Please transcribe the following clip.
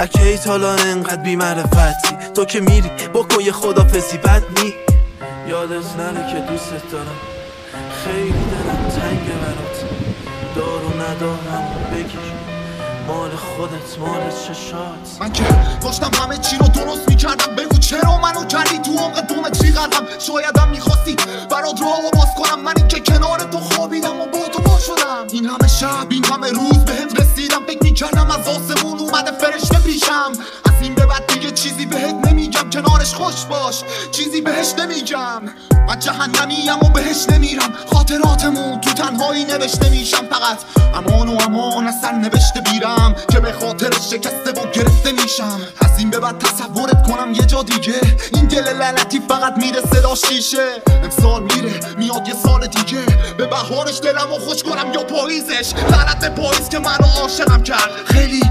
اکی تالان انقدر بی معرفتی، تو که میری بکن یه خدافزی بد نی. یادت نره که دوست دارم، خیلی دلم تنگه برات. دار و ندارم بگیر، مال خودت مال چشات. من که داشتم همه چی رو درست میکردم، بگو چرا منو کردی تو عمق دومتری غرقم. شایدم میخواستی برات راهو باز کنم، من این که کنار تو خوابیدم و با تو با شدم. این همه شب این همه روز بهت رسیدم، فکر میکردم از آسمون اومده فرشته پیشم. از این به بعد دیگه چیزی بهت نمیگم، کنارش خوش باش چیزی بهش نمیگم. من جهنمیم و بهش نمیرم، خاطراتمون تو تنهایی نوشته میشم. فقط امان و امان از سر نوشته بیرم که به خاطر شکسته و گرفته میشم. از این به بعد تصورت کنم یه جا دیگه، این دل لعنتی فقط میره صدا شیشه. امسال میره میاد یه سال دیگه، به بهارش دلمو خوش کنم یا پاییزش. لعنت پاییز که منو عاشقم کرد خیلی